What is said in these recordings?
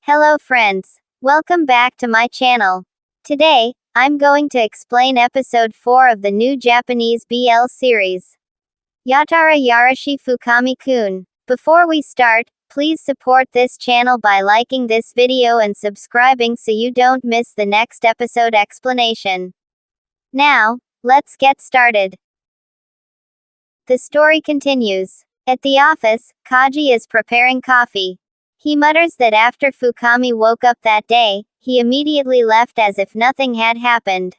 Hello friends. Welcome back to my channel. Today, I'm going to explain episode 4 of the new Japanese BL series. Yatara Yarashii Fukami-kun. Before we start, please support this channel by liking this video and subscribing so you don't miss the next episode explanation. Now, let's get started. The story continues. At the office, Kaji is preparing coffee. He mutters that after Fukami woke up that day, he immediately left as if nothing had happened.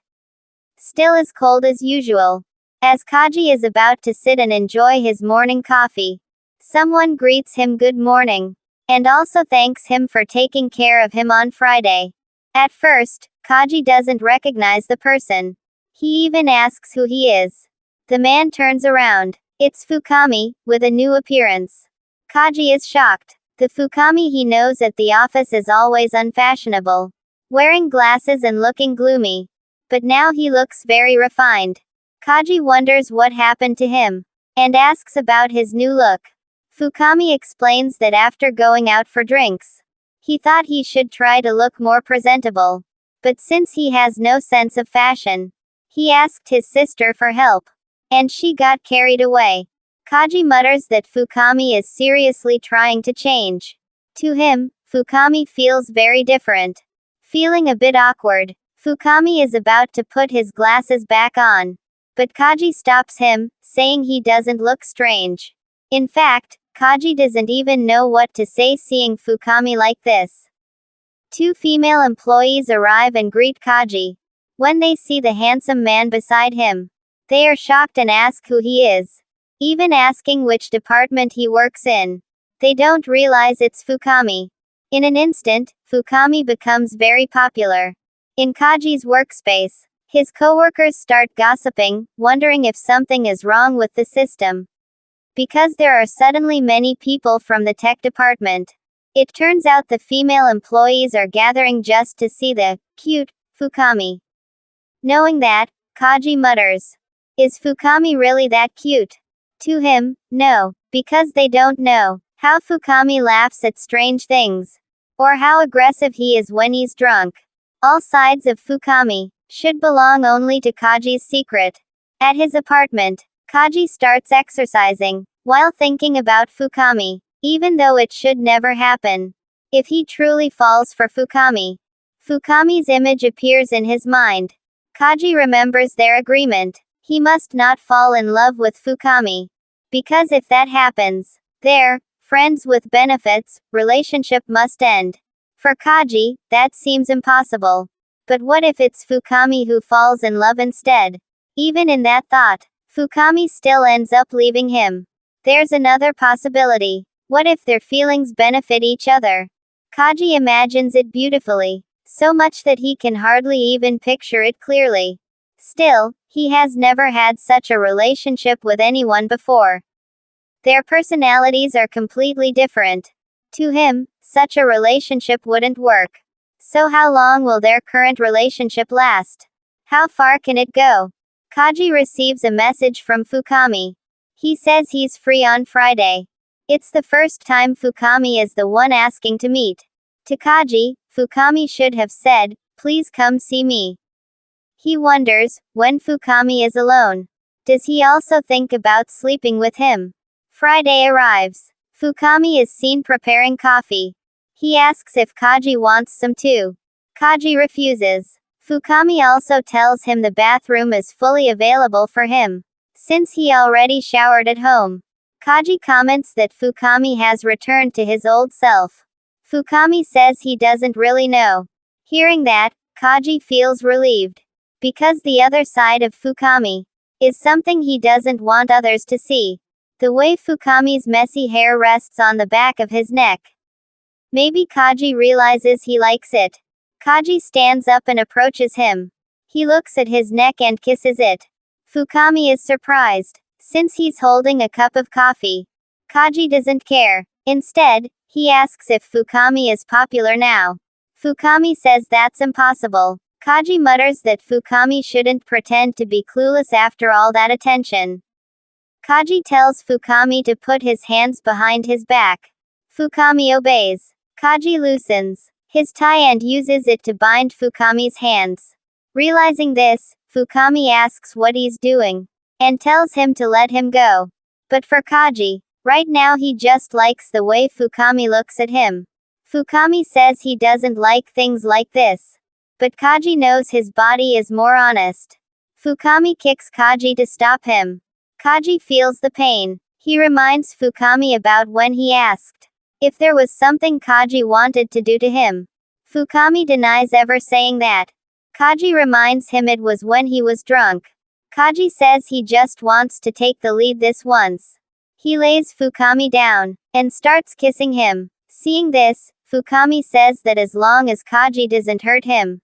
Still as cold as usual. As Kaji is about to sit and enjoy his morning coffee, someone greets him good morning, and also thanks him for taking care of him on Friday. At first, Kaji doesn't recognize the person. He even asks who he is. The man turns around. It's Fukami, with a new appearance. Kaji is shocked. The Fukami he knows at the office is always unfashionable, wearing glasses and looking gloomy. But now he looks very refined. Kaji wonders what happened to him, and asks about his new look. Fukami explains that after going out for drinks, he thought he should try to look more presentable. But since he has no sense of fashion, he asked his sister for help, and she got carried away. Kaji mutters that Fukami is seriously trying to change. To him, Fukami feels very different. Feeling a bit awkward, Fukami is about to put his glasses back on. But Kaji stops him, saying he doesn't look strange. In fact, Kaji doesn't even know what to say seeing Fukami like this. Two female employees arrive and greet Kaji. When they see the handsome man beside him, they are shocked and ask who he is, even asking which department he works in. They don't realize it's Fukami. In an instant, Fukami becomes very popular. In Kaji's workspace, his coworkers start gossiping, wondering if something is wrong with the system. Because there are suddenly many people from the tech department. It turns out the female employees are gathering just to see the cute Fukami. Knowing that, Kaji mutters, "Is Fukami really that cute?" To him, no, because they don't know how Fukami laughs at strange things, or how aggressive he is when he's drunk. All sides of Fukami should belong only to Kaji's secret. At his apartment, Kaji starts exercising, while thinking about Fukami, even though it should never happen. If he truly falls for Fukami, Fukami's image appears in his mind. Kaji remembers their agreement. He must not fall in love with Fukami. Because if that happens, their friends with benefits relationship must end. For Kaji, that seems impossible. But what if it's Fukami who falls in love instead? Even in that thought, Fukami still ends up leaving him. There's another possibility. What if their feelings benefit each other? Kaji imagines it beautifully, so much that he can hardly even picture it clearly. Still, he has never had such a relationship with anyone before. Their personalities are completely different. To him, such a relationship wouldn't work. So how long will their current relationship last? How far can it go? Kaji receives a message from Fukami. He says he's free on Friday. It's the first time Fukami is the one asking to meet. To Kaji, Fukami should have said, "Please come see me." He wonders, when Fukami is alone, does he also think about sleeping with him? Friday arrives. Fukami is seen preparing coffee. He asks if Kaji wants some too. Kaji refuses. Fukami also tells him the bathroom is fully available for him, since he already showered at home. Kaji comments that Fukami has returned to his old self. Fukami says he doesn't really know. Hearing that, Kaji feels relieved. Because the other side of Fukami is something he doesn't want others to see. The way Fukami's messy hair rests on the back of his neck. Maybe Kaji realizes he likes it. Kaji stands up and approaches him. He looks at his neck and kisses it. Fukami is surprised, since he's holding a cup of coffee. Kaji doesn't care. Instead, he asks if Fukami is popular now. Fukami says that's impossible. Kaji mutters that Fukami shouldn't pretend to be clueless after all that attention. Kaji tells Fukami to put his hands behind his back. Fukami obeys. Kaji loosens. his tie and uses it to bind Fukami's hands. Realizing this, Fukami asks what he's doing, and tells him to let him go. But for Kaji, right now he just likes the way Fukami looks at him. Fukami says he doesn't like things like this. But Kaji knows his body is more honest. Fukami kicks Kaji to stop him. Kaji feels the pain. He reminds Fukami about when he asked if there was something Kaji wanted to do to him. Fukami denies ever saying that. Kaji reminds him it was when he was drunk. Kaji says he just wants to take the lead this once. He lays Fukami down and starts kissing him. Seeing this, Fukami says that as long as Kaji doesn't hurt him,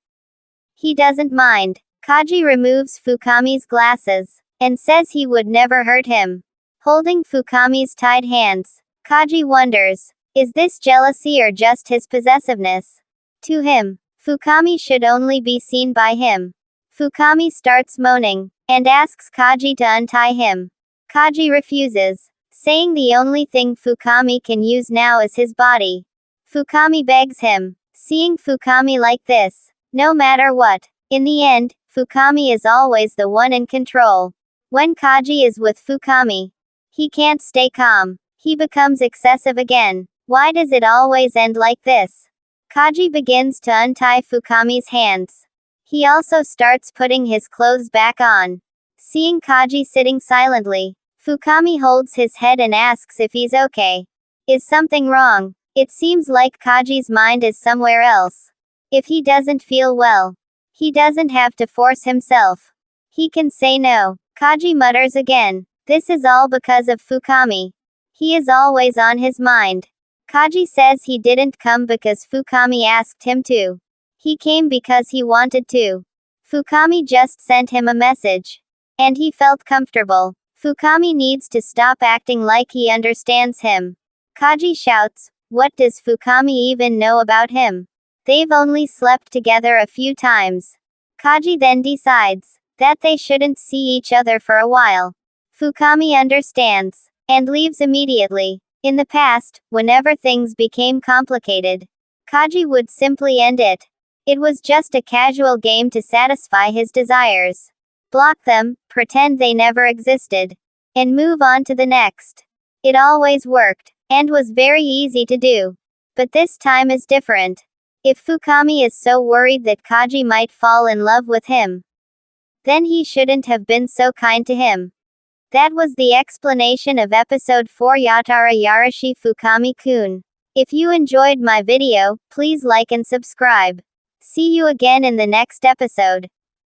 he doesn't mind. Kaji removes Fukami's glasses and says he would never hurt him. Holding Fukami's tied hands, Kaji wonders, is this jealousy or just his possessiveness? To him, Fukami should only be seen by him. Fukami starts moaning and asks Kaji to untie him. Kaji refuses, saying the only thing Fukami can use now is his body. Fukami begs him, seeing Fukami like this, no matter what. In the end, Fukami is always the one in control. When Kaji is with Fukami, he can't stay calm. He becomes excessive again. Why does it always end like this? Kaji begins to untie Fukami's hands. He also starts putting his clothes back on. Seeing Kaji sitting silently, Fukami holds his head and asks if he's okay. Is something wrong? It seems like Kaji's mind is somewhere else. If he doesn't feel well, he doesn't have to force himself. He can say no. Kaji mutters again. This is all because of Fukami. He is always on his mind. Kaji says he didn't come because Fukami asked him to. He came because he wanted to. Fukami just sent him a message. And he felt comfortable. Fukami needs to stop acting like he understands him. Kaji shouts, what does Fukami even know about him? They've only slept together a few times. Kaji then decides that they shouldn't see each other for a while. Fukami understands and leaves immediately. In the past, whenever things became complicated, Kaji would simply end it. It was just a casual game to satisfy his desires. Block them, pretend they never existed, and move on to the next. It always worked, and was very easy to do. But this time is different. If Fukami is so worried that Kaji might fall in love with him, then he shouldn't have been so kind to him. That was the explanation of episode 4 Yatara Yarashii Fukami-kun. If you enjoyed my video, please like and subscribe. See you again in the next episode.